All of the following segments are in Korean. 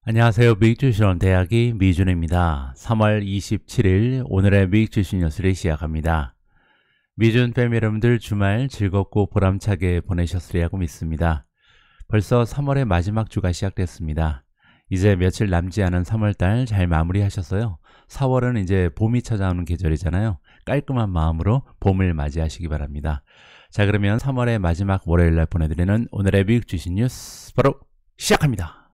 안녕하세요. 미국주식원 대학이 미준입니다. 3월 27일 오늘의 미국주식 뉴스를 시작합니다. 미준 패밀리 여러분들 주말 즐겁고 보람차게 보내셨으리라고 믿습니다. 벌써 3월의 마지막 주가 시작됐습니다. 이제 며칠 남지 않은 3월달 잘 마무리하셨어요. 4월은 이제 봄이 찾아오는 계절이잖아요. 깔끔한 마음으로 봄을 맞이하시기 바랍니다. 자, 그러면 3월의 마지막 월요일날 보내드리는 오늘의 미국주식 뉴스 바로 시작합니다.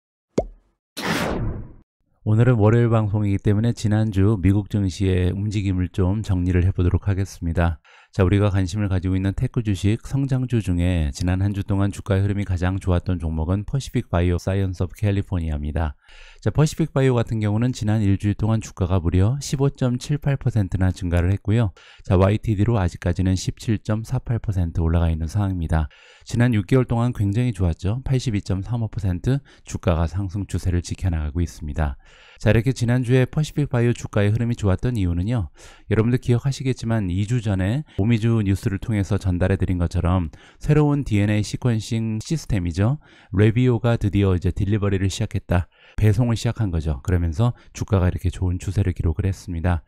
오늘은 월요일 방송이기 때문에 지난주 미국 증시의 움직임을 좀 정리를 해보도록 하겠습니다. 자, 우리가 관심을 가지고 있는 테크 주식 성장주 중에 지난 한 주 동안 주가의 흐름이 가장 좋았던 종목은 퍼시픽 바이오 사이언스 오브 캘리포니아입니다. 자, 퍼시픽 바이오 같은 경우는 지난 일주일 동안 주가가 무려 15.78%나 증가를 했고요. 자, YTD로 아직까지는 17.48% 올라가 있는 상황입니다. 지난 6개월 동안 굉장히 좋았죠. 82.35% 주가가 상승 추세를 지켜나가고 있습니다. 자, 이렇게 지난주에 퍼시픽 바이오 주가의 흐름이 좋았던 이유는요, 여러분들 기억하시겠지만 2주 전에 오미주 뉴스를 통해서 전달해 드린 것처럼 새로운 DNA 시퀀싱 시스템이죠, 레비오가 드디어 이제 딜리버리를 시작했다, 배송을 시작한 거죠. 그러면서 주가가 이렇게 좋은 추세를 기록을 했습니다.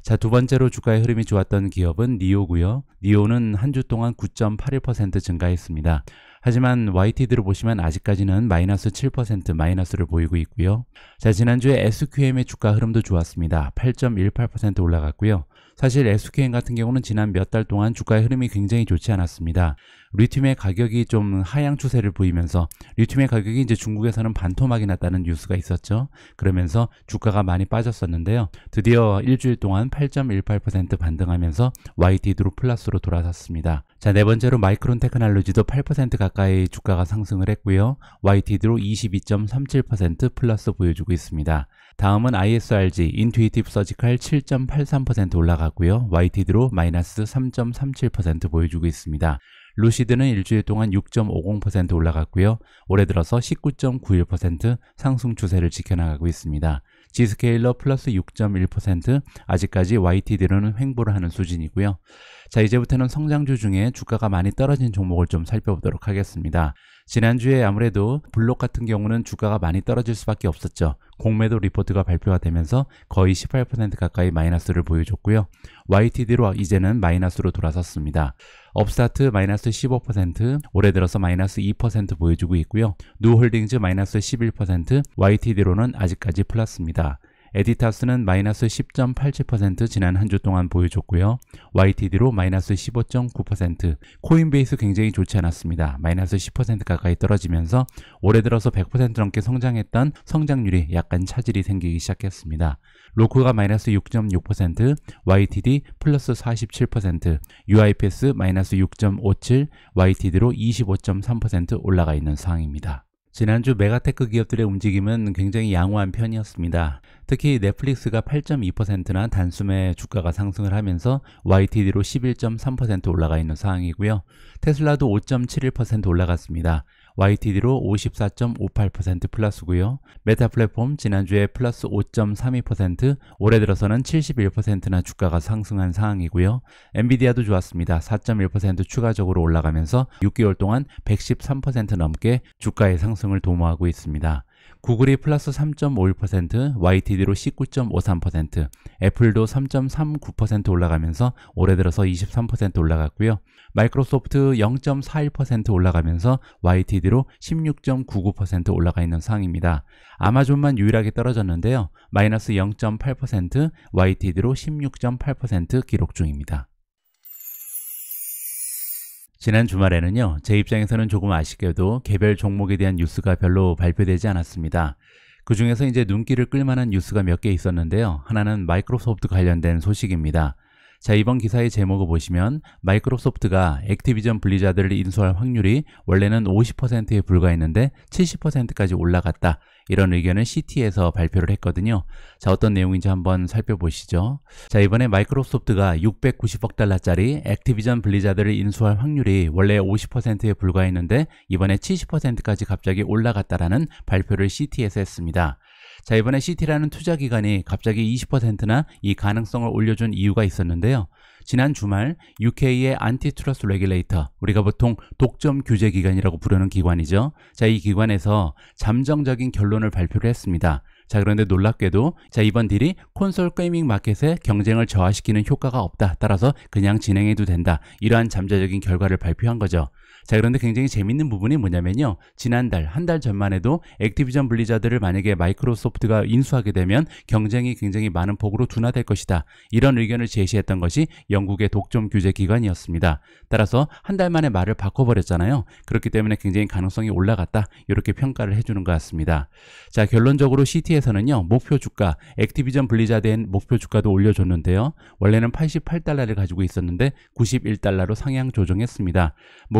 자, 두 번째로 주가의 흐름이 좋았던 기업은 니오고요. 니오는 한 주 동안 9.81% 증가했습니다. 하지만 YTD로 보시면 아직까지는 마이너스 7% 마이너스를 보이고 있고요. 자, 지난주에 SQM의 주가 흐름도 좋았습니다. 8.18% 올라갔고요. 사실 SQM 같은 경우는 지난 몇 달 동안 주가의 흐름이 굉장히 좋지 않았습니다. 리튬의 가격이 좀 하향 추세를 보이면서 리튬의 가격이 이제 중국에서는 반토막이 났다는 뉴스가 있었죠. 그러면서 주가가 많이 빠졌었는데요. 드디어 일주일 동안 8.18% 반등하면서 YTD로 플러스로 돌아섰습니다. 자, 네 번째로 마이크론 테크놀로지도 8% 가까이 주가가 상승을 했고요. YTD로 22.37% 플러스 보여주고 있습니다. 다음은 ISRG, 인투이티브 서지컬 7.83% 올라갔고요. YTD로 마이너스 3.37% 보여주고 있습니다. 루시드는 일주일 동안 6.50% 올라갔고요. 올해 들어서 19.91% 상승 추세를 지켜나가고 있습니다. G스케일러 플러스 6.1%, 아직까지 YTD로는 횡보를 하는 수준이고요. 자, 이제부터는 성장주 중에 주가가 많이 떨어진 종목을 좀 살펴보도록 하겠습니다. 지난주에 아무래도 블록 같은 경우는 주가가 많이 떨어질 수밖에 없었죠. 공매도 리포트가 발표가 되면서 거의 18% 가까이 마이너스를 보여줬고요. YTD로 이제는 마이너스로 돌아섰습니다. 업스타트 마이너스 15%, 올해 들어서 마이너스 2% 보여주고 있고요. 누홀딩즈 마이너스 11%, YTD로는 아직까지 플러스입니다. 에디타스는 마이너스 10.87% 지난 한 주 동안 보여줬고요. YTD로 마이너스 15.9%, 코인베이스 굉장히 좋지 않았습니다. 마이너스 10% 가까이 떨어지면서 올해 들어서 100% 넘게 성장했던 성장률이 약간 차질이 생기기 시작했습니다. 로크가 마이너스 6.6%, YTD 플러스 47%, UIPS 마이너스 6.57, YTD로 25.3% 올라가 있는 상황입니다. 지난주 메가테크 기업들의 움직임은 굉장히 양호한 편이었습니다. 특히 넷플릭스가 8.2%나 단숨에 주가가 상승을 하면서 YTD로 11.3% 올라가 있는 상황이고요. 테슬라도 5.71% 올라갔습니다. YTD로 54.58% 플러스고요. 메타 플랫폼 지난주에 플러스 5.32%, 올해 들어서는 71%나 주가가 상승한 상황이고요. 엔비디아도 좋았습니다. 4.1% 추가적으로 올라가면서 6개월 동안 113% 넘게 주가의 상승을 도모하고 있습니다. 구글이 플러스 3.51%, YTD로 19.53%, 애플도 3.39% 올라가면서 올해 들어서 23% 올라갔고요. 마이크로소프트 0.41% 올라가면서 YTD로 16.99% 올라가 있는 상황입니다. 아마존만 유일하게 떨어졌는데요. 마이너스 0.8%, YTD로 16.8% 기록 중입니다. 지난 주말에는요, 제 입장에서는 조금 아쉽게도 개별 종목에 대한 뉴스가 별로 발표되지 않았습니다. 그 중에서 이제 눈길을 끌만한 뉴스가 몇 개 있었는데요. 하나는 마이크로소프트 관련된 소식입니다. 자, 이번 기사의 제목을 보시면 마이크로소프트가 액티비전 블리자드를 인수할 확률이 원래는 50%에 불과했는데 70%까지 올라갔다, 이런 의견을 CT에서 발표를 했거든요. 자, 어떤 내용인지 한번 살펴보시죠. 자, 이번에 마이크로소프트가 690억 달러짜리 액티비전 블리자드를 인수할 확률이 원래 50%에 불과했는데 이번에 70%까지 갑자기 올라갔다라는 발표를 CT에서 했습니다. 자, 이번에 CT라는 투자기관이 갑자기 20%나 이 가능성을 올려준 이유가 있었는데요. 지난 주말 UK의 안티트러스트 레귤레이터, 우리가 보통 독점 규제 기관이라고 부르는 기관이죠. 자, 이 기관에서 잠정적인 결론을 발표를 했습니다. 자, 그런데 놀랍게도 이번 딜이 콘솔 게이밍 마켓의 경쟁을 저하시키는 효과가 없다. 따라서 그냥 진행해도 된다. 이러한 잠재적인 결과를 발표한 거죠. 자, 그런데 굉장히 재밌는 부분이 뭐냐면요. 지난달, 한 달 전만 해도 액티비전 블리자드를 만약에 마이크로소프트가 인수하게 되면 경쟁이 굉장히 많은 폭으로 둔화될 것이다. 이런 의견을 제시했던 것이 영국의 독점 규제 기관이었습니다. 따라서 한 달 만에 말을 바꿔버렸잖아요. 그렇기 때문에 굉장히 가능성이 올라갔다. 이렇게 평가를 해주는 것 같습니다. 자, 결론적으로 CT에서는요. 목표 주가, 액티비전 블리자드의 목표 주가도 올려줬는데요. 원래는 88달러를 가지고 있었는데 91달러로 상향 조정했습니다.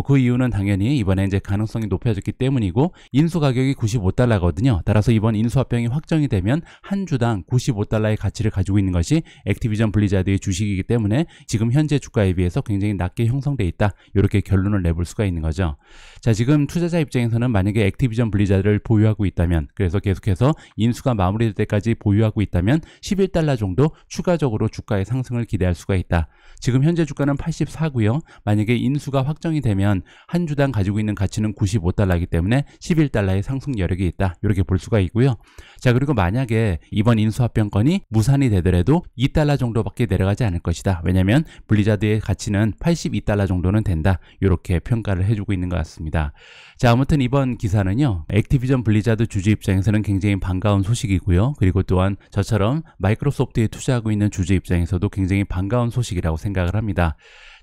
그 이유는 당연히 이번에 이제 가능성이 높아졌기 때문이고, 인수 가격이 95달러거든요. 따라서 이번 인수 합병이 확정이 되면 한 주당 95달러의 가치를 가지고 있는 것이 액티비전 블리자드의 주식이기 때문에 지금 현재 주가에 비해서 굉장히 낮게 형성돼 있다. 이렇게 결론을 내볼 수가 있는 거죠. 자, 지금 투자자 입장에서는 만약에 액티비전 블리자드를 보유하고 있다면, 그래서 계속해서 인수가 마무리될 때까지 보유하고 있다면 11달러 정도 추가적으로 주가의 상승을 기대할 수가 있다. 지금 현재 주가는 84고요. 만약에 인수가 확정이 되면 한 주당 가지고 있는 가치는 95달러이기 때문에 11달러의 상승 여력이 있다. 이렇게 볼 수가 있고요. 자, 그리고 만약에 이번 인수합병건이 무산이 되더라도 2달러 정도밖에 내려가지 않을 것이다. 왜냐하면 블리자드의 가치는 82달러 정도는 된다. 이렇게 평가를 해주고 있는 것 같습니다. 자, 아무튼 이번 기사는요. 액티비전 블리자드 주주 입장에서는 굉장히 반가운 소식이고요. 그리고 또한 저처럼 마이크로소프트에 투자하고 있는 주주 입장에서도 굉장히 반가운 소식이라고 생각을 합니다.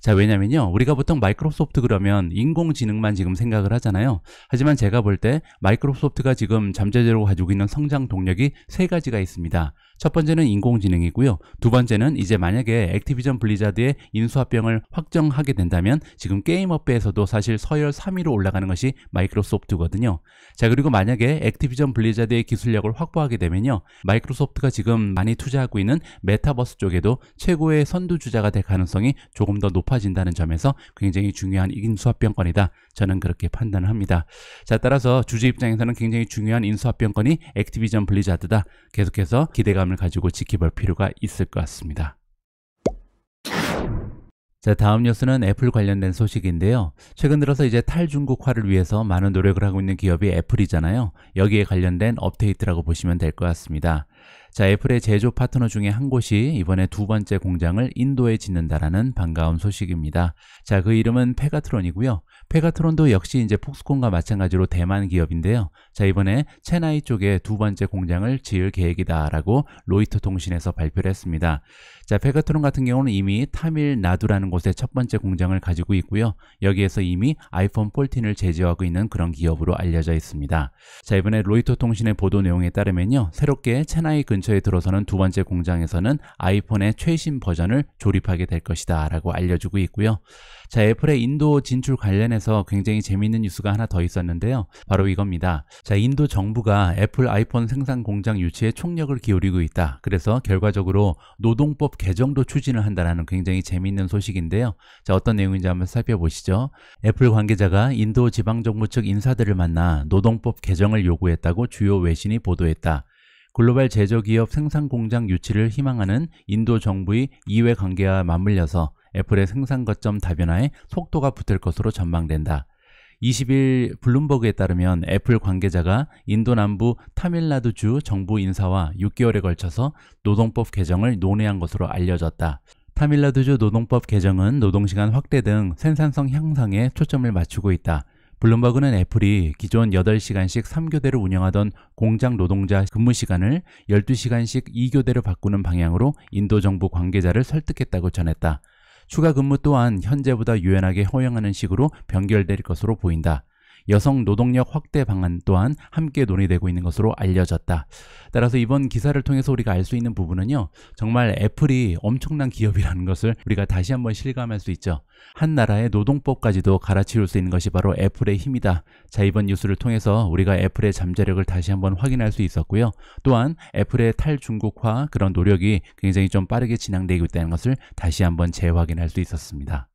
자, 왜냐면요. 우리가 보통 마이크로소프트 그러면 인공지능만 지금 생각을 하잖아요. 하지만 제가 볼 때 마이크로소프트가 지금 잠재적으로 가지고 있는 성장 동력이 세 가지가 있습니다. 첫 번째는 인공지능이고요. 두 번째는 이제 만약에 액티비전 블리자드의 인수합병을 확정하게 된다면 지금 게임업계에서도 사실 서열 3위로 올라가는 것이 마이크로소프트거든요. 자, 그리고 만약에 액티비전 블리자드의 기술력을 확보하게 되면요. 마이크로소프트가 지금 많이 투자하고 있는 메타버스 쪽에도 최고의 선두주자가 될 가능성이 조금 더 높아진다는 점에서 굉장히 중요한 인수합병건이다. 저는 그렇게 판단을 합니다. 자, 따라서 주주 입장에서는 굉장히 중요한 인수합병건이 액티비전 블리자드다. 계속해서 기대감을 가지고 지켜볼 필요가 있을 것 같습니다. 자, 다음 뉴스는 애플 관련된 소식인데요. 최근 들어서 이제 탈중국화를 위해서 많은 노력을 하고 있는 기업이 애플이잖아요. 여기에 관련된 업데이트라고 보시면 될 것 같습니다. 자, 애플의 제조 파트너 중에 한 곳이 이번에 두 번째 공장을 인도에 짓는다라는 반가운 소식입니다. 자, 그 이름은 페가트론이고요. 페가트론도 역시 이제 폭스콘과 마찬가지로 대만 기업인데요. 자, 이번에 체나이 쪽에 두 번째 공장을 지을 계획이다라고 로이터 통신에서 발표를 했습니다. 자, 페가트론 같은 경우는 이미 타밀나두라는 곳에 첫 번째 공장을 가지고 있고요. 여기에서 이미 아이폰 14을 제조하고 있는 그런 기업으로 알려져 있습니다. 자, 이번에 로이터 통신의 보도 내용에 따르면요. 새롭게 체나이 근처에 들어서는 두 번째 공장에서는 아이폰의 최신 버전을 조립하게 될 것이다 라고 알려주고 있고요. 자, 애플의 인도 진출 관련해서 굉장히 재미있는 뉴스가 하나 더 있었는데요. 바로 이겁니다. 자, 인도 정부가 애플 아이폰 생산 공장 유치에 총력을 기울이고 있다. 그래서 결과적으로 노동법 개정도 추진을 한다는 굉장히 재미있는 소식인데요. 자, 어떤 내용인지 한번 살펴보시죠. 애플 관계자가 인도 지방정부 측 인사들을 만나 노동법 개정을 요구했다고 주요 외신이 보도했다. 글로벌 제조기업 생산공장 유치를 희망하는 인도 정부의 이해 관계와 맞물려서 애플의 생산 거점 다변화에 속도가 붙을 것으로 전망된다. 20일 블룸버그에 따르면 애플 관계자가 인도 남부 타밀나두주 정부 인사와 6개월에 걸쳐서 노동법 개정을 논의한 것으로 알려졌다. 타밀나두주 노동법 개정은 노동시간 확대 등 생산성 향상에 초점을 맞추고 있다. 블룸버그는 애플이 기존 8시간씩 3교대로 운영하던 공장 노동자 근무 시간을 12시간씩 2교대로 바꾸는 방향으로 인도 정부 관계자를 설득했다고 전했다. 추가 근무 또한 현재보다 유연하게 허용하는 식으로 변결될 것으로 보인다. 여성 노동력 확대 방안 또한 함께 논의되고 있는 것으로 알려졌다. 따라서 이번 기사를 통해서 우리가 알 수 있는 부분은요. 정말 애플이 엄청난 기업이라는 것을 우리가 다시 한번 실감할 수 있죠. 한 나라의 노동법까지도 갈아치울 수 있는 것이 바로 애플의 힘이다. 자, 이번 뉴스를 통해서 우리가 애플의 잠재력을 다시 한번 확인할 수 있었고요. 또한 애플의 탈중국화 그런 노력이 굉장히 좀 빠르게 진행되고 있다는 것을 다시 한번 재확인할 수 있었습니다.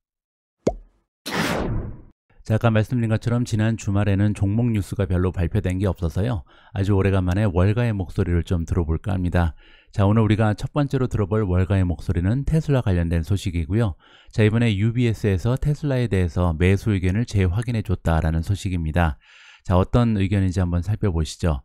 자, 아까 말씀드린 것처럼 지난 주말에는 종목 뉴스가 별로 발표된 게 없어서요. 아주 오래간만에 월가의 목소리를 좀 들어볼까 합니다. 자, 오늘 우리가 첫 번째로 들어볼 월가의 목소리는 테슬라 관련된 소식이고요. 자, 이번에 UBS에서 테슬라에 대해서 매수 의견을 재확인해 줬다라는 소식입니다. 자, 어떤 의견인지 한번 살펴보시죠.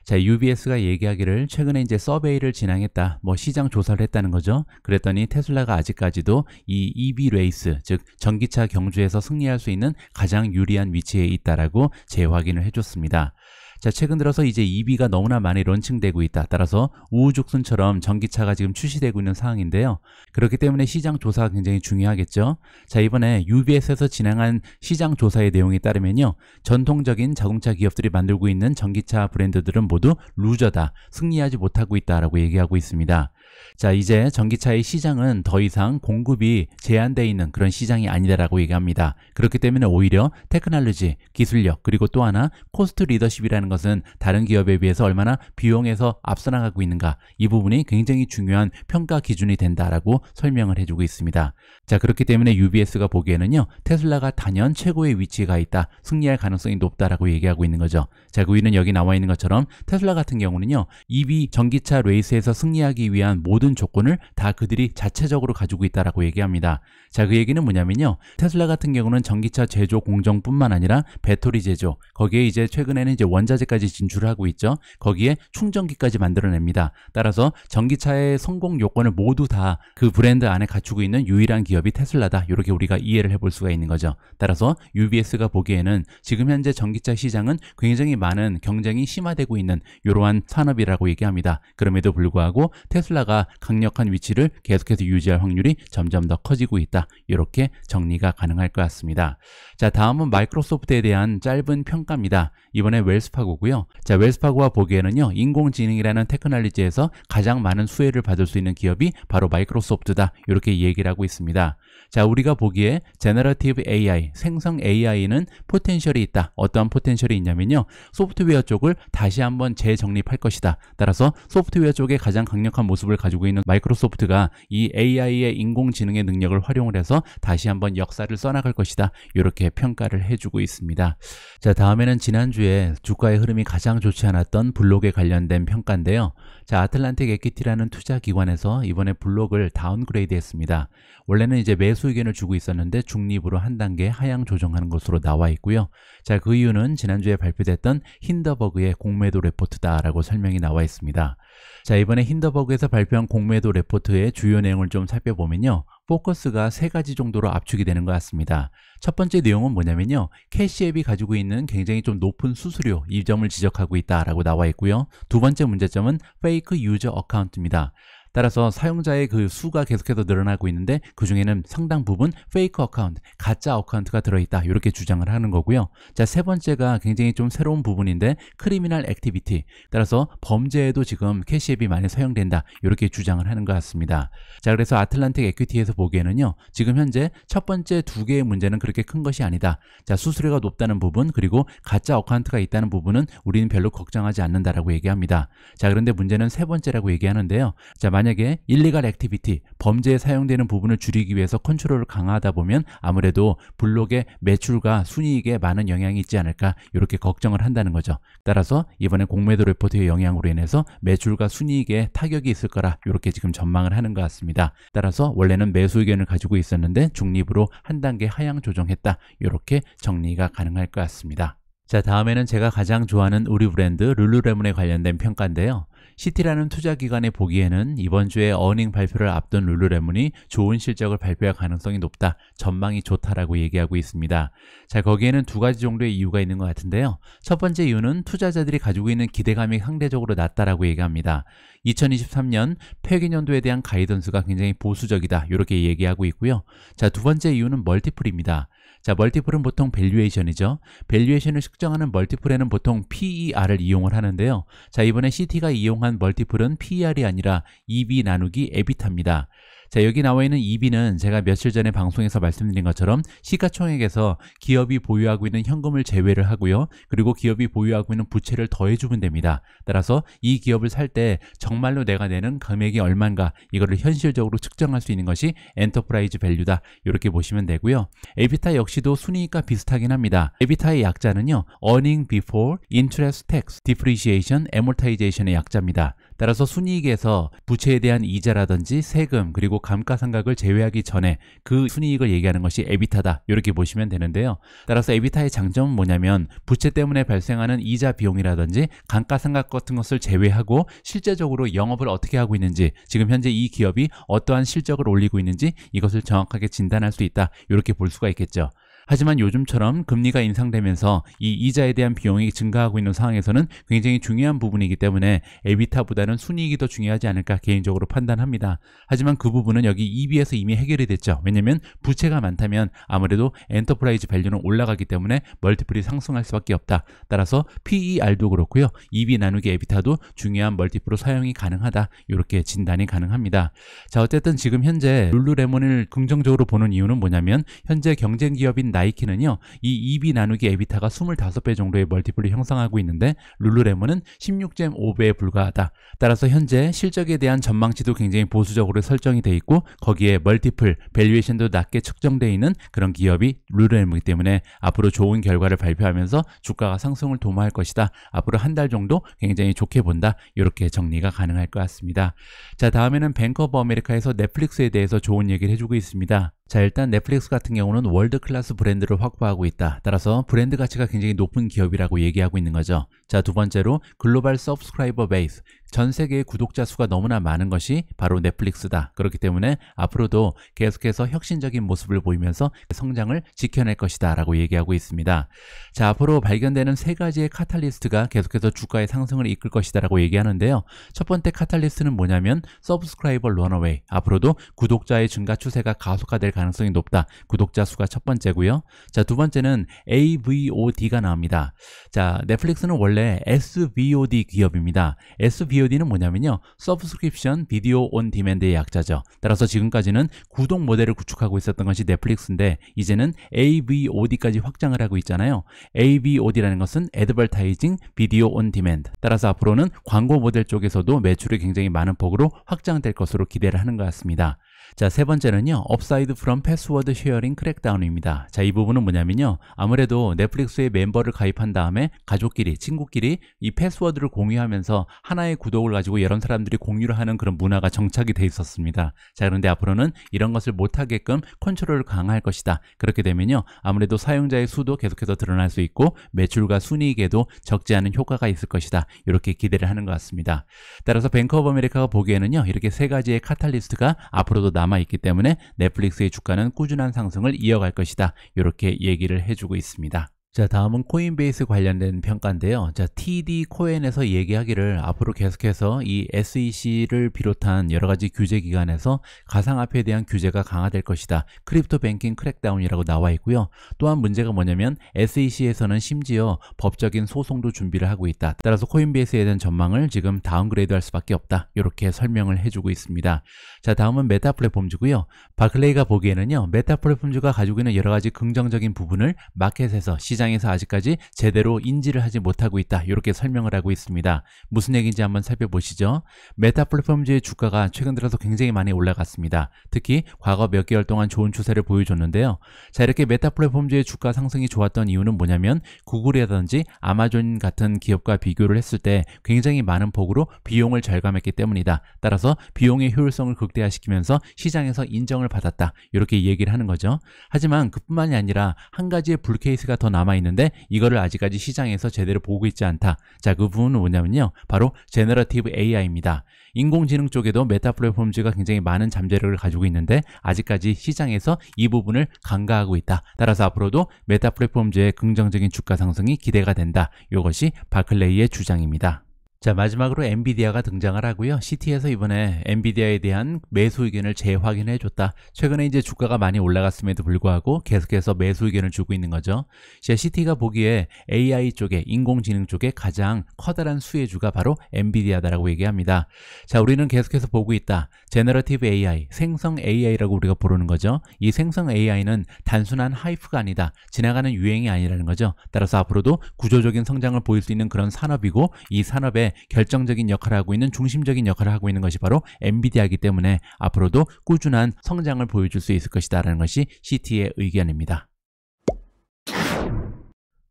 자, UBS가 얘기하기를 최근에 이제 서베이를 진행했다. 시장 조사를 했다는 거죠. 그랬더니 테슬라가 아직까지도 이 EV 레이스, 즉 전기차 경주에서 승리할 수 있는 가장 유리한 위치에 있다라고 재확인을 해줬습니다. 자, 최근 들어서 이제 EV가 너무나 많이 론칭되고 있다. 따라서 우후죽순처럼 전기차가 지금 출시되고 있는 상황인데요. 그렇기 때문에 시장 조사가 굉장히 중요하겠죠. 자, 이번에 UBS에서 진행한 시장 조사의 내용에 따르면요. 전통적인 자동차 기업들이 만들고 있는 전기차 브랜드들은 모두 루저다. 승리하지 못하고 있다라고 얘기하고 있습니다. 자, 이제 전기차의 시장은 더 이상 공급이 제한되어 있는 그런 시장이 아니다라고 얘기합니다. 그렇기 때문에 오히려 테크놀로지, 기술력, 그리고 또 하나 코스트 리더십이라는 것은 다른 기업에 비해서 얼마나 비용에서 앞서 나가고 있는가, 이 부분이 굉장히 중요한 평가 기준이 된다라고 설명을 해주고 있습니다. 자, 그렇기 때문에 UBS가 보기에는요, 테슬라가 단연 최고의 위치가 있다, 승리할 가능성이 높다라고 얘기하고 있는 거죠. 자, 그 위는 여기 나와 있는 것처럼 테슬라 같은 경우는요, EV 전기차 레이스에서 승리하기 위한 모든 조건을 다 그들이 자체적으로 가지고 있다라고 얘기합니다. 자, 그 얘기는 뭐냐면요, 테슬라 같은 경우는 전기차 제조 공정뿐만 아니라 배터리 제조, 거기에 이제 최근에는 이제 원자재까지 진출을 하고 있죠. 거기에 충전기까지 만들어냅니다. 따라서 전기차의 성공 요건을 모두 다 그 브랜드 안에 갖추고 있는 유일한 기업이 테슬라다. 이렇게 우리가 이해를 해볼 수가 있는 거죠. 따라서 UBS가 보기에는 지금 현재 전기차 시장은 굉장히 많은 경쟁이 심화되고 있는 이러한 산업이라고 얘기합니다. 그럼에도 불구하고 테슬라가 강력한 위치를 계속해서 유지할 확률이 점점 더 커지고 있다. 이렇게 정리가 가능할 것 같습니다. 자, 다음은 마이크로소프트에 대한 짧은 평가입니다. 이번에 웰스파고고요. 자, 웰스파고가 보기에는요, 인공지능이라는 테크놀로지에서 가장 많은 수혜를 받을 수 있는 기업이 바로 마이크로소프트다. 이렇게 얘기를 하고 있습니다. 자, 우리가 보기에 제너러티브 AI, 생성 AI는 포텐셜이 있다. 어떠한 포텐셜이 있냐면요, 소프트웨어 쪽을 다시 한번 재정립할 것이다. 따라서 소프트웨어 쪽에 가장 강력한 모습을 가지고 있는 마이크로소프트가 이 AI의 인공지능의 능력을 활용을 해서 다시 한번 역사를 써나갈 것이다. 이렇게 평가를 해주고 있습니다. 자, 다음에는 지난주에 주가의 흐름이 가장 좋지 않았던 블록에 관련된 평가인데요. 자, 아틀란틱 에퀴티라는 투자기관에서 이번에 블록을 다운그레이드 했습니다. 원래는 이제 매수 의견을 주고 있었는데 중립으로 한 단계 하향 조정하는 것으로 나와 있고요. 자, 그 이유는 지난주에 발표됐던 힌더버그의 공매도 레포트다라고 설명이 나와 있습니다. 자, 이번에 힌더버그에서 발표한 공매도 레포트의 주요 내용을 좀 살펴보면요, 포커스가 세 가지 정도로 압축이 되는 것 같습니다. 첫 번째 내용은 뭐냐면요, 캐시앱이 가지고 있는 굉장히 좀 높은 수수료, 이 점을 지적하고 있다라고 나와 있고요. 두 번째 문제점은 페이크 유저 어카운트입니다. 따라서 사용자의 그 수가 계속해서 늘어나고 있는데 그 중에는 상당 부분 페이크 어카운트, 가짜 어카운트가 들어있다. 이렇게 주장을 하는 거고요. 자, 세 번째가 굉장히 좀 새로운 부분인데 크리미널 액티비티, 따라서 범죄에도 지금 캐시앱이 많이 사용된다. 이렇게 주장을 하는 것 같습니다. 자, 그래서 아틀란틱 에퀴티에서 보기에는요, 지금 현재 첫 번째 두 개의 문제는 그렇게 큰 것이 아니다. 자, 수수료가 높다는 부분, 그리고 가짜 어카운트가 있다는 부분은 우리는 별로 걱정하지 않는다라고 얘기합니다. 자, 그런데 문제는 세 번째라고 얘기하는데요. 자, 만약에 일리갈 액티비티, 범죄에 사용되는 부분을 줄이기 위해서 컨트롤을 강화하다 보면 아무래도 블록의 매출과 순이익에 많은 영향이 있지 않을까, 이렇게 걱정을 한다는 거죠. 따라서 이번에 공매도 레포트의 영향으로 인해서 매출과 순이익에 타격이 있을 거라 이렇게 지금 전망을 하는 것 같습니다. 따라서 원래는 매수 의견을 가지고 있었는데 중립으로 한 단계 하향 조정했다. 이렇게 정리가 가능할 것 같습니다. 자, 다음에는 제가 가장 좋아하는 우리 브랜드 룰루레몬에 관련된 평가인데요. 시티라는 투자기관의 보기에는 이번 주에 어닝 발표를 앞둔 룰루레몬이 좋은 실적을 발표할 가능성이 높다, 전망이 좋다라고 얘기하고 있습니다. 자, 거기에는 두 가지 정도의 이유가 있는 것 같은데요. 첫 번째 이유는 투자자들이 가지고 있는 기대감이 상대적으로 낮다라고 얘기합니다. 2023년 폐기년도에 대한 가이던스가 굉장히 보수적이다, 이렇게 얘기하고 있고요. 자, 두 번째 이유는 멀티플입니다. 자, 멀티플은 보통 밸류에이션이죠. 밸류에이션을 측정하는 멀티플에는 보통 PER을 이용을 하는데요. 자, 이번에 CT가 이용한 멀티플은 PER이 아니라 EV 나누기 EBITDA입니다. 자, 여기 나와 있는 EB는 제가 며칠 전에 방송에서 말씀드린 것처럼 시가총액에서 기업이 보유하고 있는 현금을 제외를 하고요. 그리고 기업이 보유하고 있는 부채를 더해주면 됩니다. 따라서 이 기업을 살 때 정말로 내가 내는 금액이 얼마인가 이거를 현실적으로 측정할 수 있는 것이 엔터프라이즈 밸류다. 이렇게 보시면 되고요. 에비타 역시도 순이익과 비슷하긴 합니다. 에비타의 약자는요. Earning Before Interest, Tax, Depreciation, Amortization의 약자입니다. 따라서 순이익에서 부채에 대한 이자라든지 세금 그리고 감가상각을 제외하기 전에 그 순이익을 얘기하는 것이 에비타다. 이렇게 보시면 되는데요. 따라서 에비타의 장점은 뭐냐면 부채 때문에 발생하는 이자 비용이라든지 감가상각 같은 것을 제외하고 실제적으로 영업을 어떻게 하고 있는지 지금 현재 이 기업이 어떠한 실적을 올리고 있는지 이것을 정확하게 진단할 수 있다. 이렇게 볼 수가 있겠죠. 하지만 요즘처럼 금리가 인상되면서 이 이자에 대한 비용이 증가하고 있는 상황에서는 굉장히 중요한 부분이기 때문에 에비타보다는 순이익이 더 중요하지 않을까 개인적으로 판단합니다. 하지만 그 부분은 여기 EB에서 이미 해결이 됐죠. 왜냐면 부채가 많다면 아무래도 엔터프라이즈 밸류는 올라가기 때문에 멀티플이 상승할 수밖에 없다. 따라서 PER도 그렇고요. EB 나누기 에비타도 중요한 멀티플로 사용이 가능하다. 이렇게 진단이 가능합니다. 자, 어쨌든 지금 현재 룰루레몬을 긍정적으로 보는 이유는 뭐냐면 현재 경쟁 기업인 나이키는요, 이 EB 나누기 에비타가 25배 정도의 멀티플을 형성하고 있는데 룰루레몬은 16.5배에 불과하다. 따라서 현재 실적에 대한 전망치도 굉장히 보수적으로 설정이 돼 있고 거기에 멀티플, 밸류에이션도 낮게 측정되어 있는 그런 기업이 룰루레몬이기 때문에 앞으로 좋은 결과를 발표하면서 주가가 상승을 도모할 것이다. 앞으로 한 달 정도 굉장히 좋게 본다. 이렇게 정리가 가능할 것 같습니다. 자, 다음에는 뱅크 오브 아메리카에서 넷플릭스에 대해서 좋은 얘기를 해주고 있습니다. 자, 일단 넷플릭스 같은 경우는 월드 클래스 브랜드를 확보하고 있다. 따라서 브랜드 가치가 굉장히 높은 기업이라고 얘기하고 있는 거죠. 자, 두 번째로 글로벌 서브스크라이버 베이스, 전 세계의 구독자 수가 너무나 많은 것이 바로 넷플릭스다. 그렇기 때문에 앞으로도 계속해서 혁신적인 모습을 보이면서 성장을 지켜낼 것이다 라고 얘기하고 있습니다. 자, 앞으로 발견되는 세 가지의 카탈리스트가 계속해서 주가의 상승을 이끌 것이다 라고 얘기하는데요. 첫 번째 카탈리스트는 뭐냐면 서브스크라이버 런어웨이, 앞으로도 구독자의 증가 추세가 가속화될 가능성이 높다. 구독자 수가 첫 번째고요. 자, 두 번째는 AVOD가 나옵니다. 자, 넷플릭스는 원래 SVOD 기업입니다. SVOD는 뭐냐면요, Subscription Video on Demand의 약자죠. 따라서 지금까지는 구독 모델을 구축하고 있었던 것이 넷플릭스인데 이제는 AVOD까지 확장을 하고 있잖아요. AVOD라는 것은 Advertising Video on Demand. 따라서 앞으로는 광고 모델 쪽에서도 매출이 굉장히 많은 폭으로 확장될 것으로 기대를 하는 것 같습니다. 자, 세 번째는요, 업사이드 프롬 패스워드 쉐어링 크랙다운입니다. 자, 이 부분은 뭐냐면요, 아무래도 넷플릭스에 멤버를 가입한 다음에 가족끼리, 친구끼리 이 패스워드를 공유하면서 하나의 구독을 가지고 여러 사람들이 공유를 하는 그런 문화가 정착이 돼 있었습니다. 자, 그런데 앞으로는 이런 것을 못하게끔 컨트롤을 강화할 것이다. 그렇게 되면요, 아무래도 사용자의 수도 계속해서 드러날 수 있고 매출과 순이익에도 적지 않은 효과가 있을 것이다. 이렇게 기대를 하는 것 같습니다. 따라서 뱅크 오브 아메리카가 보기에는요, 이렇게 세 가지의 카탈리스트가 앞으로도 남아있기 때문에 넷플릭스의 주가는 꾸준한 상승을 이어갈 것이다. 이렇게 얘기를 해주고 있습니다. 자, 다음은 코인베이스 관련된 평가인데요. 자, TD 코인에서 얘기하기를 앞으로 계속해서 이 SEC를 비롯한 여러 가지 규제 기관에서 가상화폐에 대한 규제가 강화될 것이다. 크립토 뱅킹 크랙다운이라고 나와 있고요. 또한 문제가 뭐냐면 SEC에서는 심지어 법적인 소송도 준비를 하고 있다. 따라서 코인베이스에 대한 전망을 지금 다운그레이드 할 수밖에 없다. 이렇게 설명을 해주고 있습니다. 자, 다음은 메타 플랫폼즈고요. 바클레이가 보기에는요, 메타 플랫폼즈가 가지고 있는 여러 가지 긍정적인 부분을 마켓에서 시장에서 아직까지 제대로 인지를 하지 못하고 있다. 이렇게 설명을 하고 있습니다. 무슨 얘기인지 한번 살펴보시죠. 메타 플랫폼즈의 주가가 최근 들어서 굉장히 많이 올라갔습니다. 특히 과거 몇 개월 동안 좋은 추세를 보여줬는데요. 자, 이렇게 메타 플랫폼즈의 주가 상승이 좋았던 이유는 뭐냐면 구글이라든지 아마존 같은 기업과 비교를 했을 때 굉장히 많은 폭으로 비용을 절감했기 때문이다. 따라서 비용의 효율성을 극대화시키면서 시장에서 인정을 받았다. 이렇게 얘기를 하는 거죠. 하지만 그뿐만이 아니라 한 가지의 불케이스가 더 남아있는데 이거를 아직까지 시장에서 제대로 보고 있지 않다. 자, 그 부분은 뭐냐면요, 바로 제너러티브 AI입니다. 인공지능 쪽에도 메타 플랫폼즈가 굉장히 많은 잠재력을 가지고 있는데 아직까지 시장에서 이 부분을 간과하고 있다. 따라서 앞으로도 메타 플랫폼즈의 긍정적인 주가 상승이 기대가 된다. 이것이 바클레이의 주장입니다. 자, 마지막으로 엔비디아가 등장을 하고요. CT에서 이번에 엔비디아에 대한 매수 의견을 재확인해 줬다. 최근에 이제 주가가 많이 올라갔음에도 불구하고 계속해서 매수 의견을 주고 있는 거죠. 자, CT가 보기에 AI 쪽에, 인공지능 쪽에 가장 커다란 수혜주가 바로 엔비디아다라고 얘기합니다. 자, 우리는 계속해서 보고 있다. 제너러티브 AI, 생성 AI라고 우리가 부르는 거죠. 이 생성 AI는 단순한 하이프가 아니다. 지나가는 유행이 아니라는 거죠. 따라서 앞으로도 구조적인 성장을 보일 수 있는 그런 산업이고, 이 산업에 결정적인 역할을 하고 있는, 중심적인 역할을 하고 있는 것이 바로 엔비디아이기 때문에 앞으로도 꾸준한 성장을 보여줄 수 있을 것이다 라는 것이 CT의 의견입니다.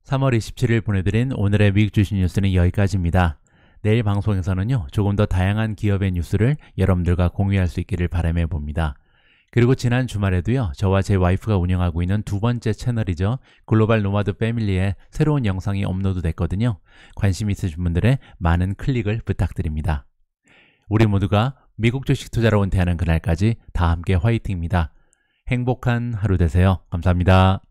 3월 27일 보내드린 오늘의 미국 주식 뉴스는 여기까지입니다. 내일 방송에서는요, 조금 더 다양한 기업의 뉴스를 여러분들과 공유할 수 있기를 바람해 봅니다. 그리고 지난 주말에도요, 저와 제 와이프가 운영하고 있는 두 번째 채널이죠, 글로벌 노마드 패밀리에 새로운 영상이 업로드 됐거든요. 관심 있으신 분들의 많은 클릭을 부탁드립니다. 우리 모두가 미국 주식 투자로 은퇴하는 그날까지 다 함께 화이팅입니다. 행복한 하루 되세요. 감사합니다.